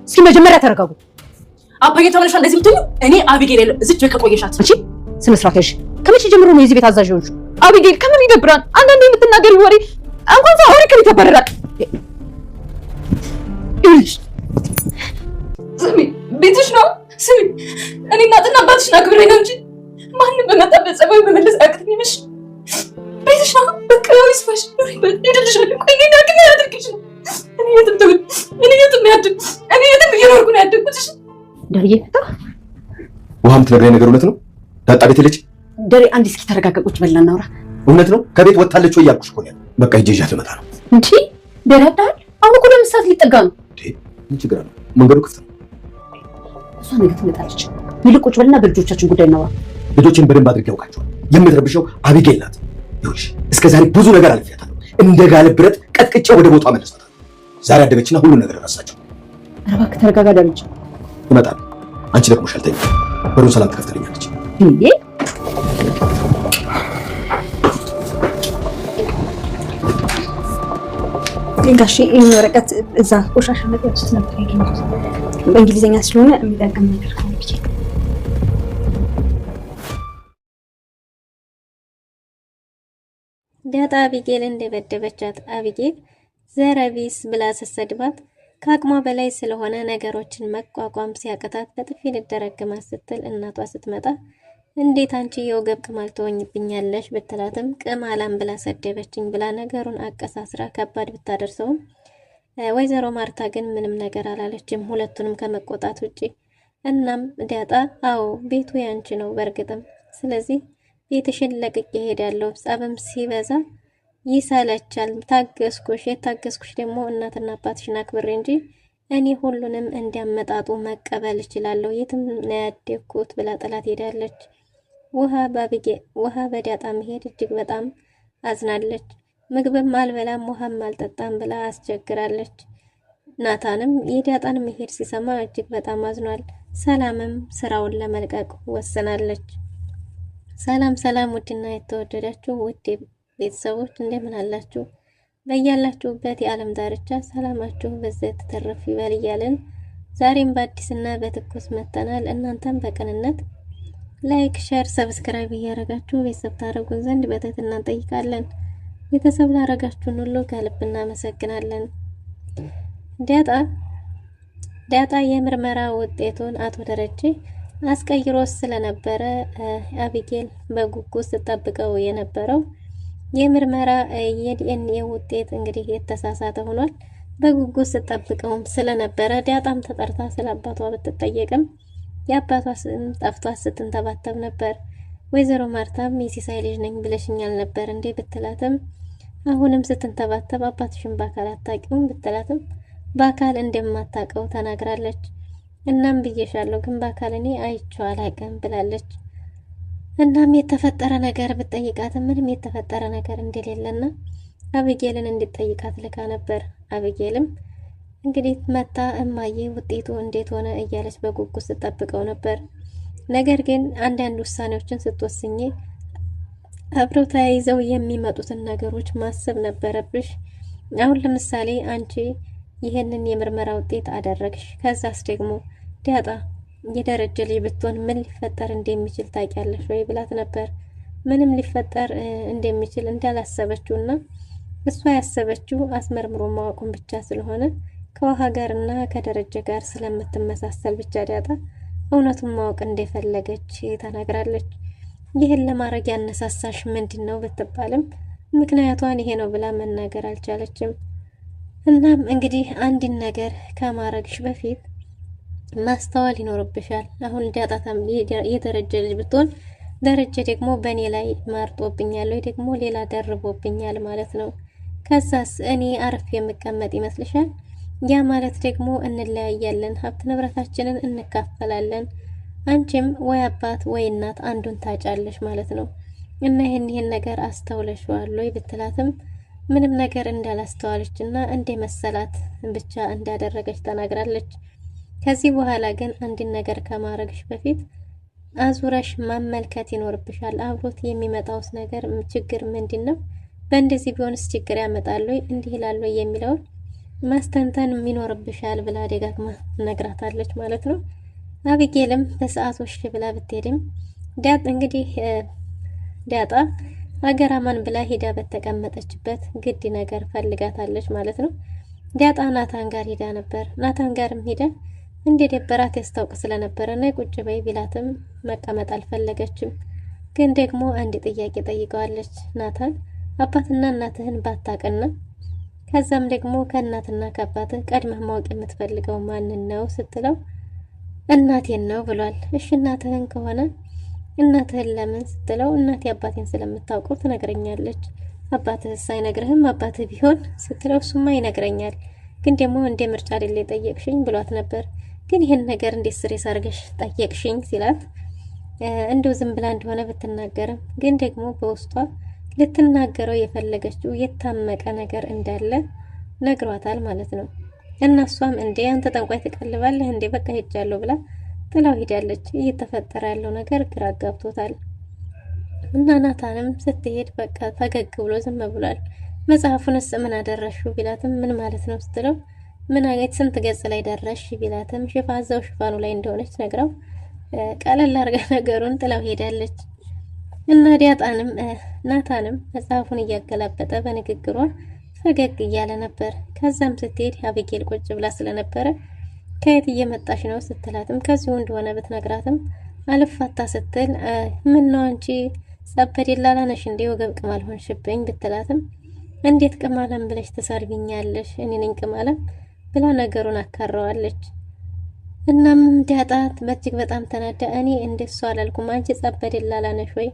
እስኪ መጀመሪያ ተረጋጉ። አባዬ ተመለሻ እንደዚህ ምትሉ እኔ አቢጌል የለም እዚህ ቤት ከቆየሻት አንቺ ስነ ስርዓት ያዥ። ከመቼ ጀምሮ ነው የዚህ ቤት አዛዥ ሆንሽ? አቢጌል ከምን ይደብራል? አንዳንዴ የምትናገሪ ወሬ እንኳን ሳወሪ ከቤት ያባረራል። ይኸውልሽ ስሚ፣ ቤትሽ ነው። ስሚ፣ እኔ እናትና አባትሽን አክብሬ ነው እንጂ ማንም በመጣበት ጸባይ መመለስ አያቅተኝም። ቤትሽ ነው። በቃ ይስፋሽ። ይደልሻል። ቆይ እኔ ግን ያድርግሽ ነው። እኔ የትም እየኖርኩ ነው ያደግኩት። ደሬ ውሃ የምትነግረኝ ነገር እውነት ነው? ዳጣ ቤት የለች? ደሬ አንድ እስኪ ተረጋጋ፣ ቁጭ በልና እናውራ። እውነት ነው? ከቤት ወጣለች ወይ እያልኩሽ እኮ ነው። በቃ ሂጅ ይዣት ልመጣ ነው። እንዴ ደሬ አዳል አሁን እኮ ለምሳት ሊጠጋ ነው። ምን ችግር አለው? መንገዱ ክፍት ነው። እሷ ነገ ትመጣለች። ይልቅ ቁጭ በልና በልጆቻችን ጉዳይ እናውራ። ልጆችን በደንብ አድርጌ ያውቃቸዋል። የምትረብሸው አቢጌል ናት። ይኸውልሽ እስከ ዛሬ ብዙ ነገር አልፌያታለሁ። እንደ ጋለ ብረት ቀጥቅጬ ወደ ቦታው መለስታታለሁ። ዛሬ አደበችና ሁሉ ነገር ረሳቸው። ኧረ እባክህ ተረጋጋ ደረጃ። ይመጣል። አንቺ ደክሞሻል፣ ተኝ። በሩን ሰላም ትከፍትልኛለች። እንዴ ጋሽ ይሄን ወረቀት እዛ ቆሻሻ ነገር ውስጥ ነበር ያገኘሁት። በእንግሊዘኛ ስለሆነ የሚጠቅም ነገር ካለ ብዬ ዳጣ አቢጌል እንደበደበቻት አቢጌል ዘረቢስ ብላ ስትሰድባት ከአቅሟ በላይ ስለሆነ ነገሮችን መቋቋም ሲያቅታት በጥፊ ልደረግማት ስትል እናቷ ስትመጣ እንዴት አንቺ የወገብ ቅማል ትሆኝብኛለሽ ብትላትም ቅማላም ብላ ሰደበችኝ ብላ ነገሩን አቀሳስራ ከባድ ብታደርሰውም ወይዘሮ ማርታ ግን ምንም ነገር አላለችም፣ ሁለቱንም ከመቆጣት ውጪ። እናም ዳጣ አዎ ቤቱ ያንቺ ነው በእርግጥም፣ ስለዚህ ቤትሽን ለቅቄ እሄዳለሁ፣ ጸብም ሲበዛ ይሰለቻል፣ ታገስኩሽ፣ የታገስኩሽ ደግሞ እናትና አባትሽን አክብሬ እንጂ እኔ ሁሉንም እንዲያመጣጡ መቀበል እችላለሁ፣ የትም ነው ያደግኩት ብላ ጥላት ሄዳለች። ውሃ በዳጣ መሄድ እጅግ በጣም አዝናለች። ምግብም አልበላም ውሃም አልጠጣም ብላ አስቸግራለች። ናታንም የዳጣን መሄድ ሲሰማ እጅግ በጣም አዝኗል። ሰላምም ስራውን ለመልቀቅ ወስናለች። ሰላም ውድና የተወደዳችሁ ውድ ቤተሰቦች እንደምን አላችሁ? በያላችሁበት የዓለም ዳርቻ ሰላማችሁ በዘት ተረፍ ይበል እያልን ዛሬም በአዲስና በትኩስ መተናል። እናንተም በቅንነት ላይክ፣ ሼር፣ ሰብስክራይብ እያደረጋችሁ ቤተሰብ ታደርጉን ዘንድ በትህትና እንጠይቃለን። ቤተሰብ ላደረጋችሁን ሁሉ ከልብ እናመሰግናለን። ዳጣ የምርመራ ውጤቱን አቶ ደረጀ አስቀይሮ ስለነበረ አቢጌል በጉጉት ስትጠብቀው የነበረው የምርመራ የዲኤንኤ ውጤት እንግዲህ የተሳሳተ ሆኗል። በጉጉት ስትጠብቀውም ስለነበረ ዳጣም ተጠርታ ስለ አባቷ ብትጠየቅም የአባቷ ስም ጠፍቷት ስትንተባተብ ነበር። ወይዘሮ ማርታም የሲሳይ ልጅ ነኝ ብለሽኛል ነበር እንዴ ብትላትም አሁንም ስትንተባተብ አባትሽን በአካል አታውቂውም ብትላትም በአካል እንደማታውቀው ተናግራለች። እናም ብዬሻለሁ ግን በአካል እኔ አይቼው አላውቅም ብላለች። እናም የተፈጠረ ነገር ብትጠይቃትም ምንም የተፈጠረ ነገር እንደሌለና አቢጌልን እንድትጠይቃት ልካ ነበር። አቢጌልም እንግዲህ መታ እማዬ ውጤቱ እንዴት ሆነ እያለች በጉጉት ስትጠብቀው ነበር። ነገር ግን አንዳንድ ውሳኔዎችን ስትወስኚ አብረው ተያይዘው የሚመጡትን ነገሮች ማሰብ ነበረብሽ። አሁን ለምሳሌ አንቺ ይሄንን የምርመራ ውጤት አደረግሽ፣ ከዛስ ደግሞ ዳጣ የደረጀ ልጅ ብትሆን ምን ሊፈጠር እንደሚችል ታውቂያለሽ ወይ ብላት ነበር። ምንም ሊፈጠር እንደሚችል እንዳላሰበችውና እሷ ያሰበችው አስመርምሮ ማወቁን ብቻ ስለሆነ ከውሃ ጋርና ከደረጀ ጋር ስለምትመሳሰል ብቻ ዳጣ እውነቱን ማወቅ እንደፈለገች ተናግራለች። ይህን ለማድረግ ያነሳሳሽ ምንድነው ብትባልም ምክንያቷን ይሄ ነው ብላ መናገር አልቻለችም። እናም እንግዲህ አንድን ነገር ከማድረግሽ በፊት ማስተዋል ይኖርብሻል። አሁን ዳጣታም የደረጀ ልጅ ብትሆን ደረጀ ደግሞ በእኔ ላይ ማርጦብኛል ወይ ደግሞ ሌላ ደርቦብኛል ማለት ነው። ከዛስ እኔ አርፍ የምቀመጥ ይመስልሻል? ያ ማለት ደግሞ እንለያያለን፣ ሀብት ንብረታችንን እንካፈላለን፣ አንቺም ወይ አባት ወይ እናት አንዱን ታጫለሽ ማለት ነው። እና ይሄን ነገር አስተውለሽዋል ወይ ብትላትም ምንም ነገር እንዳላስተዋለችና እንደ መሰላት ብቻ እንዳደረገች ተናግራለች። ከዚህ በኋላ ግን አንድን ነገር ከማድረግሽ በፊት አዙረሽ ማመልከት ይኖርብሻል። አብሮት የሚመጣውስ ነገር ችግር ምንድነው? በእንደዚህ ቢሆንስ ችግር ያመጣል ወይ እንዲህ ይላል ወይ የሚለውን ማስተንተን ይኖርብሻል ብላ ደጋግማ ነግራታለች ማለት ነው። አቢጌልም በሰዓቱ እሺ ብላ ብትሄድም ዳጣ አገራማን ብላ ሄዳ በተቀመጠችበት ግድ ነገር ፈልጋታለች ማለት ነው። ዳጣ ናታን ጋር ሄዳ ነበር። ናታን ጋርም ሄዳ እንደደበራት ያስታውቅ ስለነበረ እና ቁጭ በይ ቢላትም መቀመጥ አልፈለገችም። ግን ደግሞ አንድ ጥያቄ ጠይቀዋለች። ናታን አባትና እናትህን ባታቀና ከዛም ደግሞ ከእናትና ከአባትህ ቀድመህ ማወቅ የምትፈልገው ማንን ነው ስትለው እናቴን ነው ብሏል። እሺ እናትህን ከሆነ እናትህን ለምን ስትለው እናቴ አባቴን ስለምታውቀው ትነግረኛለች። አባትህስ አይነግርህም? አባትህ ቢሆን ስትለው እሱማ ይነግረኛል፣ ግን ደግሞ እንደ ምርጫ አይደለ ጠየቅሽኝ ብሏት ነበር። ግን ይህን ነገር እንዴት ስሬስ አድርገሽ ጠየቅሽኝ ሲላት እንደው ዝም ብላ እንደሆነ ብትናገርም ግን ደግሞ በውስጧ ልትናገረው የፈለገችው የታመቀ ነገር እንዳለ ነግሯታል ማለት ነው። እናሷም እንዴ አንተ ጠንቋይ ትቀልባለህ እንዴ በቃ ሄጃለሁ ብላ ጥላው ሄዳለች። እየተፈጠረ ያለው ነገር ግራ ጋብቶታል። እና ናታንም ስትሄድ በቃ ፈገግ ብሎ ዝም ብሏል። መጽሐፉንስ ምን አደረሽው ቢላትም ምን ማለት ነው ስትለው ምን አይነት ስንት ገጽ ላይ ደረሽ ቢላትም ሽፋኑ ላይ እንደሆነች ነግራው ቀለል አድርጋ ነገሩን ጥላው ሄዳለች። እና ናታንም መጽሐፉን እያገላበጠ በንግግሯ ፈገግ እያለ ነበር። ከዛም ስትሄድ አቢጌል ቁጭ ብላ ስለነበረ ከየት እየመጣሽ ነው ስትላትም ከዚሁ እንደሆነ ብትነግራትም አልፋታ ስትል ምን ነው አንቺ ጸበዴላላ ነሽ እንዴ ወገብ ቅማል ሆንሽብኝ ብትላትም እንዴት ቅማለም ብለሽ ተሰርቢኛለሽ እኔ ነኝ ቅማለም ብላ ነገሩን አካረዋለች። እናም ዳጣት በእጅግ በጣም ተናዳ እኔ እንደሷ አላልኩም አንቺ ጸበዴላላ ነሽ ወይ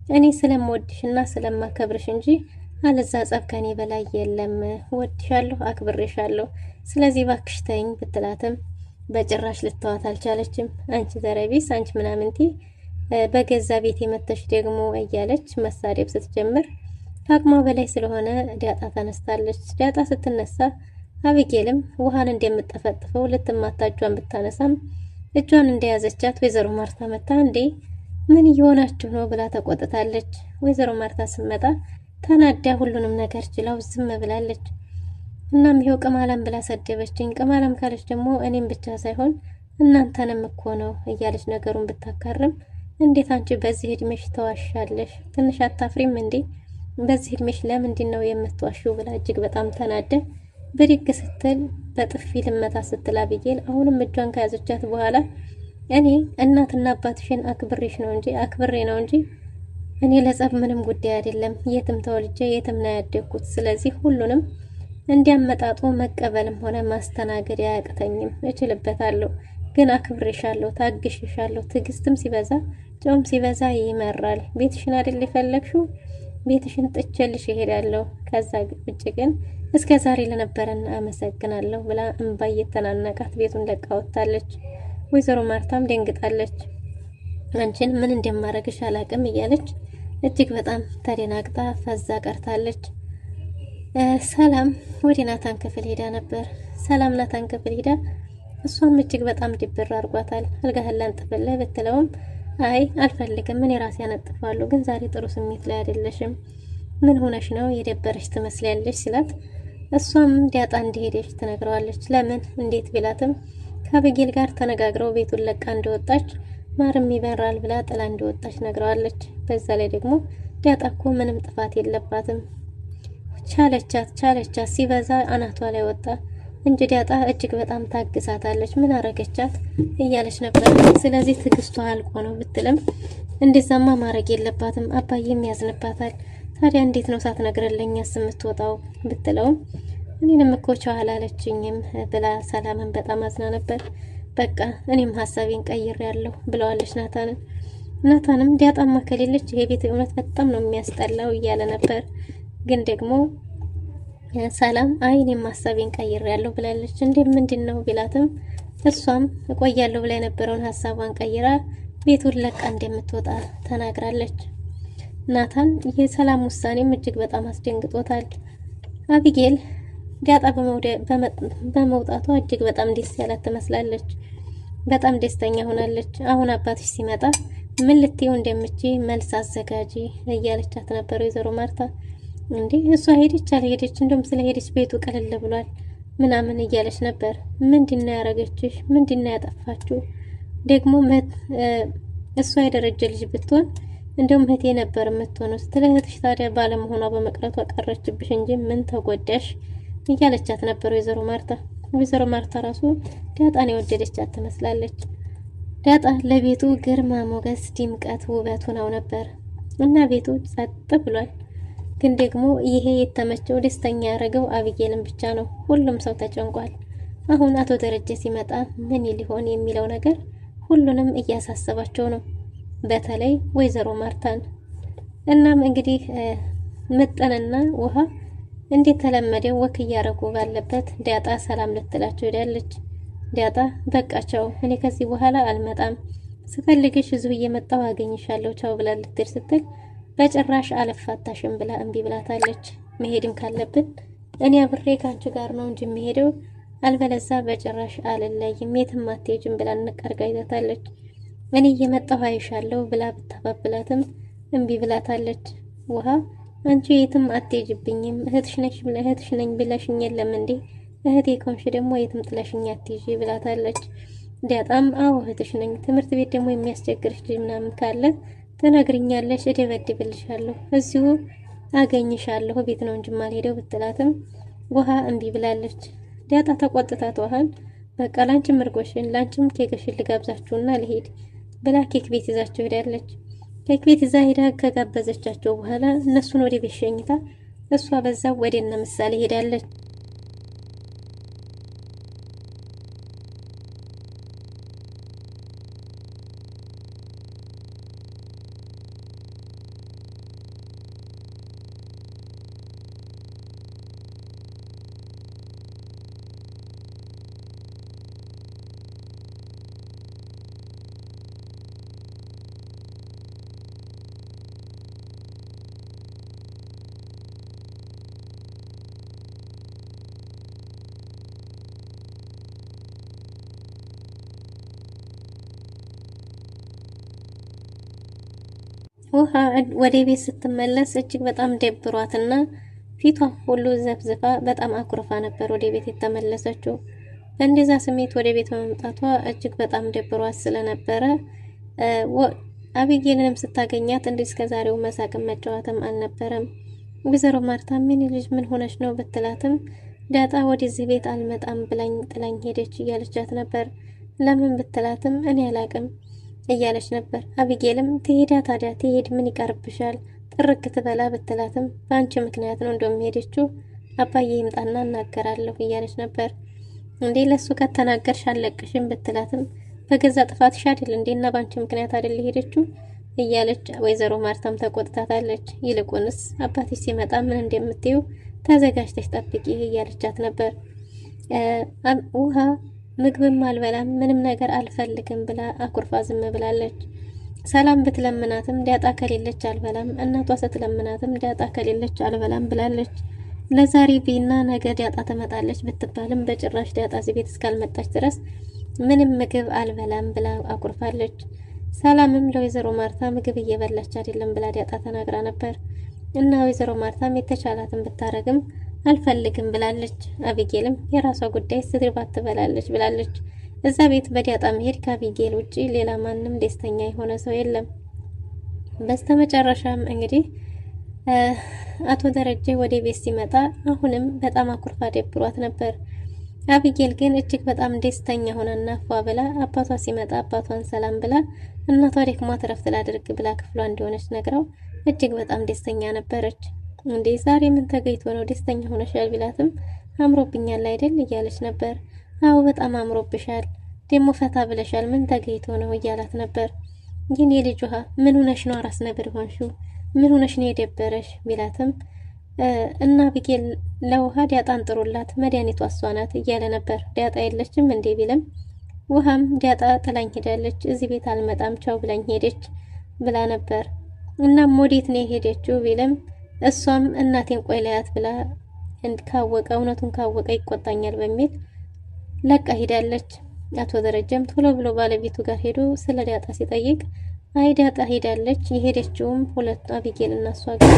እኔ ስለምወድሽና ስለማከብርሽ እንጂ አለዛ ጸብ ከኔ በላይ የለም፣ ወድሻለሁ፣ አክብሬሻለሁ፣ ስለዚህ ባክሽ ተይኝ ብትላትም በጭራሽ ልተዋት አልቻለችም። አንቺ ዘረቢስ፣ አንቺ ምናምንቲ፣ በገዛ ቤት የመተሽ ደግሞ እያለች መሳደብ ስትጀምር ከአቅሟ በላይ ስለሆነ ዳጣ ተነስታለች። ዳጣ ስትነሳ አቢጌልም ውሃን እንደምትጠፈጥፈው ልትማታ እጇን ብታነሳም እጇን እንደያዘቻት ወይዘሮ ማርታ መታ እንዴ ምን እየሆናችሁ ነው ብላ ተቆጥታለች። ወይዘሮ ማርታ ስመጣ ተናዳ ሁሉንም ነገር ችላው ዝም ብላለች። እናም ይሄው ቅማላም ብላ ሰደበችኝ፣ ቅማላም ካለች ደግሞ እኔም ብቻ ሳይሆን እናንተንም እኮ ነው እያለች ነገሩን ብታካርም እንዴት አንቺ በዚህ እድሜሽ ተዋሻለሽ? ትንሽ አታፍሪም እንዴ? በዚህ እድሜሽ ለምንድን ነው የምትዋሽው? ብላ እጅግ በጣም ተናደ ብድግ ስትል በጥፊ ልመታ ስትል አቢጌል አሁንም እጇን ከያዘቻት በኋላ እኔ እናትና አባትሽን አክብሬ ነው እንጂ እኔ ለጸብ ምንም ጉዳይ አይደለም። የትም ተወልጄ የትም ነው ያደግኩት። ስለዚህ ሁሉንም እንዲያመጣጡ መቀበልም ሆነ ማስተናገድ አያቅተኝም፣ እችልበታለሁ። ግን አክብሬሻለሁ፣ ታግሼሻለሁ። ትዕግስትም ሲበዛ ጨውም ሲበዛ ይመራል። ቤትሽን አይደል የፈለግሽው? ቤትሽን ጥቼልሽ እሄዳለሁ። ከዛ ውጭ ግን እስከ ዛሬ ለነበረን አመሰግናለሁ ብላ እንባ እየተናነቃት ቤቱን ለቃ ወጣለች። ወይዘሮ ማርታም ደንግጣለች። አንቺን ምን እንደማረግሽ አላቅም እያለች እጅግ በጣም ተደናግጣ ፈዛ ቀርታለች። ሰላም ወደ ናታን ክፍል ሄዳ ነበር። ሰላም ናታን ክፍል ሄዳ እሷም እጅግ በጣም ድብር አርጓታል። አልጋህን ላንጥፍልህ ብትለውም አይ አልፈልግም፣ ምን ራሴ ያነጥፋለሁ፣ ግን ዛሬ ጥሩ ስሜት ላይ አይደለሽም፣ ምን ሆነሽ ነው? የደበረሽ ትመስላለሽ ሲላት እሷም ዳጣ እንደሄደች ትነግረዋለች። ለምን እንዴት ቢላትም ከአቢጌል ጋር ተነጋግረው ቤቱን ለቃ እንደወጣች ማርም ይበራል ብላ ጥላ እንደወጣች ነግረዋለች። በዛ ላይ ደግሞ ዳጣ እኮ ምንም ጥፋት የለባትም፣ ቻለቻት ሲበዛ አናቷ ላይ ወጣ እንጂ ዳጣ እጅግ በጣም ታግሳታለች። ምን አረገቻት እያለች ነበር። ስለዚህ ትግስቷ አልቆ ነው ብትልም እንደዛማ ማረግ የለባትም አባዬም ያዝንባታል። ታዲያ እንዴት ነው ሳትነግረልኝስ የምትወጣው ብትለውም እኔንም እኮ ቻው አላለችኝም ብላ ሰላምን በጣም አዝና ነበር። በቃ እኔም ሀሳቤን ቀይሬያለሁ ብለዋለች ናታንን። ናታንም ዳጣማ ከሌለች ይሄ ቤት እውነት በጣም ነው የሚያስጠላው እያለ ነበር። ግን ደግሞ ሰላም አይ እኔም ሀሳቤን ቀይሬያለሁ ብላለች። እንዴ ምንድን ነው ቢላትም እሷም እቆያለሁ ብላ የነበረውን ሀሳቧን ቀይራ ቤቱን ለቃ እንደምትወጣ ተናግራለች። ናታን የሰላም ውሳኔም እጅግ በጣም አስደንግጦታል። አቢጌል ዳጣ በመውጣቷ እጅግ በጣም ደስ ያላት ትመስላለች። በጣም ደስተኛ ሆናለች። አሁን አባትሽ ሲመጣ ምን ልትይው እንደምትይ መልስ አዘጋጂ እያለቻት ነበር ወይዘሮ ማርታ። እንዴ እሷ ሄደች አልሄደች እንደውም ስለሄደች ቤቱ ቀለል ብሏል፣ ምናምን እያለች ነበር። ምንድነው ያረገችሽ? ምንድነው ያጠፋችው? ደግሞ እሷ የደረጀ ልጅ ብትሆን እንደውም እህቴ ነበር የምትሆነው። ስትለህትሽ ታዲያ ባለመሆኗ በመቅረቷ ቀረችብሽ እንጂ ምን ተጎዳሽ? እያለቻት ነበር ወይዘሮ ማርታ። ወይዘሮ ማርታ ራሱ ዳጣን የወደደቻት ትመስላለች። ዳጣ ለቤቱ ግርማ ሞገስ፣ ድምቀት፣ ውበት ሆነው ነበር እና ቤቱ ጸጥ ብሏል። ግን ደግሞ ይሄ የተመቸው ደስተኛ ያደረገው አቢጌልን ብቻ ነው። ሁሉም ሰው ተጨንቋል። አሁን አቶ ደረጀ ሲመጣ ምን ሊሆን የሚለው ነገር ሁሉንም እያሳሰባቸው ነው፣ በተለይ ወይዘሮ ማርታን። እናም እንግዲህ ምጥንና ውሃ እንዴት ተለመደው ወክ እያረጉ ባለበት ዳጣ ሰላም ልትላቸው ሄዳለች። ዳጣ በቃቸው፣ እኔ ከዚህ በኋላ አልመጣም፣ ስፈልግሽ እዚሁ እየመጣሁ አገኝሻለሁ፣ ቻው ብላ ልትሄድ ስትል በጭራሽ አልፋታሽም ብላ እምቢ ብላታለች። መሄድም ካለብን እኔ አብሬ ካንቺ ጋር ነው እንጂ የሚሄደው አልበለዛ በጭራሽ አልለይም፣ የትም አትሄጂም ብላ ንቀርጋ ይዛታለች። እኔ እየመጣሁ አይሻለሁ ብላ ብታባብላትም እምቢ ብላታለች። ውሃ አንቺ የትም አትሄጂብኝም፣ እህትሽ ነኝ ብለሽኝ የለም እንዴ? እህቴ ከሆንሽ ደግሞ የትም ጥለሽኝ አትሄጂ ብላታለች። ዳጣም አዎ እህትሽ ነኝ፣ ትምህርት ቤት ደግሞ የሚያስቸግርሽ ልጅ ምናምን ካለ ትነግሪኛለሽ፣ እደበድብልሻለሁ፣ እዚሁ አገኝሻለሁ፣ ቤት ነው እንጂ ማልሄደው ብትላትም ውሃ እምቢ ብላለች። ዳጣ ተቆጥታት ውሃን በቃ ላንቺም እርጎሽን ላንቺም ኬክሽን ልጋብዛችሁና ልሄድ ብላ ኬክ ቤት ይዛቸው ሄዳለች። ኬክ ቤት ይዛ ሄዳ ከጋበዘቻቸው በኋላ እነሱን ወደ ቤት ሸኝታ እሷ በዛው ወደ እነ ምሳሌ ሄዳለች። ውሃ ወደ ቤት ስትመለስ እጅግ በጣም ደብሯትና ፊቷ ሁሉ ዘፍዝፋ በጣም አኩርፋ ነበር ወደ ቤት የተመለሰችው። በእንደዛ ስሜት ወደ ቤት በመምጣቷ እጅግ በጣም ደብሯት ስለነበረ አቢጌልንም ስታገኛት እንደ እስከዛሬው መሳቅም መጫወትም አልነበረም። ወይዘሮ ማርታ ምን ልጅ ምን ሆነች ነው ብትላትም ዳጣ ወደዚህ ቤት አልመጣም ብላኝ ጥላኝ ሄደች እያለቻት ነበር። ለምን ብትላትም እኔ አላቅም እያለች ነበር። አቢጌልም ትሄዳ ታዲያ ትሄድ ምን ይቀርብሻል ጥርክ ትበላ ብትላትም በአንቺ ምክንያት ነው እንደውም ሄደችው አባዬ ይምጣና እናገራለሁ እያለች ነበር። እንዴ ለሱ ከተናገርሽ አለቅሽም ብትላትም በገዛ ጥፋትሽ አይደል እንዴና በአንቺ ምክንያት አይደል ሄደችው እያለች ወይዘሮ ማርታም ተቆጥታታለች። ይልቁንስ አባትሽ ሲመጣ ምን እንደምትዩ ተዘጋጅተሽ ጠብቂ እያለቻት ነበር። ውሃ ምግብም አልበላም ምንም ነገር አልፈልግም ብላ አኩርፋ ዝም ብላለች። ሰላም ብትለምናትም ዳጣ ከሌለች አልበላም፣ እናቷ ስትለምናትም ዳጣ ከሌለች አልበላም ብላለች። ለዛሬ ቢና ነገ ዳጣ ትመጣለች ብትባልም በጭራሽ ዳጣ እዚህ ቤት እስካልመጣች ድረስ ምንም ምግብ አልበላም ብላ አኩርፋለች። ሰላምም ለወይዘሮ ማርታ ምግብ እየበላች አይደለም ብላ ዳጣ ተናግራ ነበር እና ወይዘሮ ማርታም የተቻላትን ብታረግም አልፈልግም ብላለች። አቢጌልም የራሷ ጉዳይ ስትርባት ትበላለች ብላለች። እዛ ቤት በዳጣ መሄድ ከአቢጌል ውጪ ሌላ ማንም ደስተኛ የሆነ ሰው የለም። በስተመጨረሻም እንግዲህ አቶ ደረጀ ወደ ቤት ሲመጣ አሁንም በጣም አኩርፋ ደብሯት ነበር። አቢጌል ግን እጅግ በጣም ደስተኛ ሆነና ፏ ብላ አባቷ ሲመጣ አባቷን ሰላም ብላ እናቷ ደክሟት እረፍት ላድርግ ብላ ክፍሏ እንደሆነች ነግራው እጅግ በጣም ደስተኛ ነበረች። እንዴ ዛሬ ምን ተገይቶ ነው ደስተኛ ሆነሻል ቢላትም አምሮብኛል አይደል እያለች ነበር። አዎ በጣም አምሮብሻል፣ ደሞ ፈታ ብለሻል፣ ምን ተገይቶ ነው እያላት ነበር። ግን የልጅ ውሃ ምን ሆነሽ ነው አራስ ነብር ሆንሽው? ምን ሆነሽ ነው የደበረሽ ቢላትም እና አቢጌል ለውሃ ዳጣን ጥሩላት መድኃኒቷ እሷ ናት እያለ ነበር። ዳጣ የለችም እንዴ ቢልም ውሃም ዳጣ ጥላኝ ሄዳለች፣ እዚህ ቤት አልመጣም ቻው ብላኝ ሄደች ብላ ነበር። እናም ወዴት ነው የሄደችው ቢልም እሷም እናቴን ቆይ ላያት ብላ ካወቀ እውነቱን ካወቀ ይቆጣኛል በሚል ለቃ ሄዳለች። አቶ ደረጀም ቶሎ ብሎ ባለቤቱ ጋር ሄዶ ስለ ዳጣ ሲጠይቅ አይ ዳጣ ሄዳለች፣ የሄደችውም ሁለቱ አቢጌል እና እሷ ጋር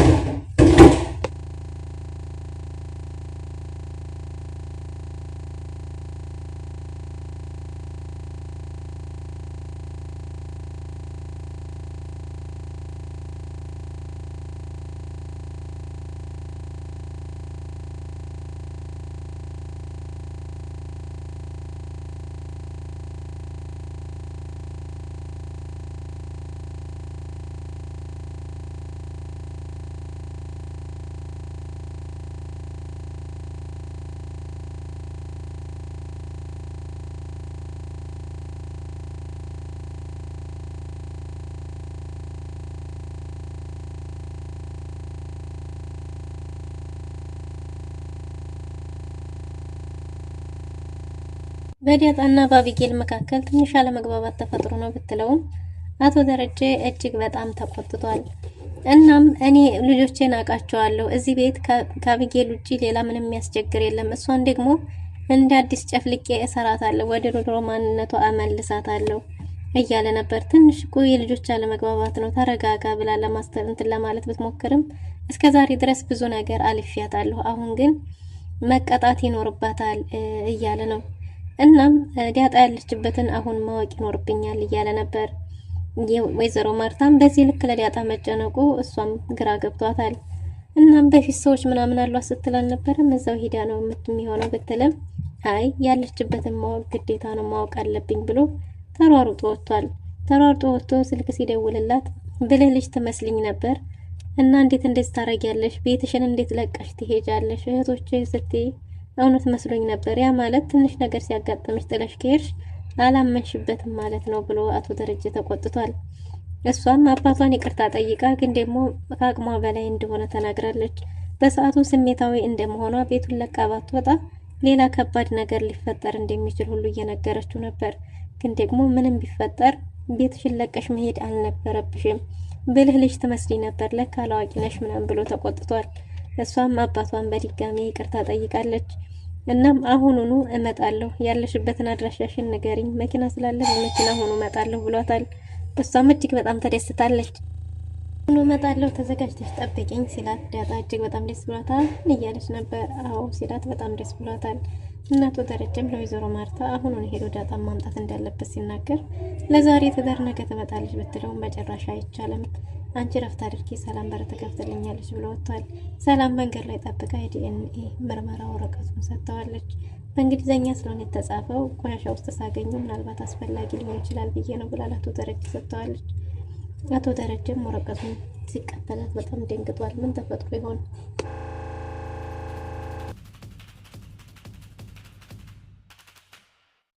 በዳጣና በአቢጌል መካከል ትንሽ አለመግባባት ተፈጥሮ ነው ብትለውም አቶ ደረጀ እጅግ በጣም ተቆጥቷል። እናም እኔ ልጆቼን አውቃቸዋለሁ፣ እዚህ ቤት ከአቢጌል ውጪ ሌላ ምንም የሚያስቸግር የለም፣ እሷን ደግሞ እንደ አዲስ ጨፍልቄ እሰራታለሁ፣ ወደ ድሮ ማንነቷ እመልሳታለሁ እያለ ነበር። ትንሽ እኮ የልጆች አለመግባባት ነው፣ ተረጋጋ ብላ እንትን ለማለት ብትሞክርም እስከዛሬ ድረስ ብዙ ነገር አልፊያታለሁ፣ አሁን ግን መቀጣት ይኖርባታል እያለ ነው። እናም ዳጣ ያለችበትን አሁን ማወቅ ይኖርብኛል እያለ ነበር። ወይዘሮ ማርታም በዚህ ልክ ለዳጣ መጨነቁ እሷም ግራ ገብቷታል። እናም በፊት ሰዎች ምናምን አሏት ስትል አልነበረም እዛው ሂዳ ነው የሚሆነው ብትልም አይ ያለችበትን ማወቅ ግዴታ ነው ማወቅ አለብኝ ብሎ ተሯሩጦ ወጥቷል። ተሯሩጦ ወጥቶ ስልክ ሲደውልላት ብልህ ልጅ ትመስልኝ ነበር እና እንዴት እንደዚህ ታረጊያለሽ? ቤትሽን እንዴት ለቀሽ ትሄጃለሽ? እህቶችሽ ስትይ እውነት መስሎኝ ነበር። ያ ማለት ትንሽ ነገር ሲያጋጥምሽ ጥለሽ ከሄድሽ አላመንሽበትም ማለት ነው ብሎ አቶ ደረጀ ተቆጥቷል። እሷም አባቷን ይቅርታ ጠይቃ ግን ደግሞ ከአቅሟ በላይ እንደሆነ ተናግራለች። በሰዓቱ ስሜታዊ እንደመሆኗ ቤቱን ለቃ ባትወጣ ሌላ ከባድ ነገር ሊፈጠር እንደሚችል ሁሉ እየነገረችው ነበር። ግን ደግሞ ምንም ቢፈጠር ቤትሽን ለቀሽ መሄድ አልነበረብሽም፣ ብልህ ልጅ ትመስሊ ነበር፣ ለካ አላዋቂ ነሽ ምናምን ብሎ ተቆጥቷል። እሷም አባቷን በድጋሚ ይቅርታ ጠይቃለች። እናም አሁኑኑ እመጣለሁ፣ ያለሽበትን አድራሻሽን ንገሪኝ፣ መኪና ስላለ በመኪና ሆኖ እመጣለሁ ብሏታል። እሷም እጅግ በጣም ተደስታለች። ሆኖ እመጣለሁ ተዘጋጅተሽ ጠብቂኝ ሲላት ዳጣ እጅግ በጣም ደስ ብሏታል እያለች ነበር። አዎ ሲላት በጣም ደስ ብሏታል። እናቶ ደረጀም ለወይዘሮ ማርታ አሁኑን ሄዶ ዳጣ ማምጣት እንዳለበት ሲናገር ለዛሬ ትዳር ነገ ትመጣለች ብትለውም በጭራሽ አይቻልም፣ አንቺ ረፍት አድርጊ፣ ሰላም በር ትከፍትልኛለች ብሎ ወጥቷል። ሰላም መንገድ ላይ ጠብቃ የዲኤንኤ ምርመራ ወረቀቱን ሰጥተዋለች። በእንግሊዝኛ ስለሆነ የተጻፈው ቆሻሻ ውስጥ ሳገኘው ምናልባት አስፈላጊ ሊሆን ይችላል ብዬ ነው ብላ ለአቶ ደረጀ ሰጥተዋለች። አቶ ደረጀም ወረቀቱን ሲቀበላት በጣም ደንግጧል። ምን ተፈጥሮ ይሆን?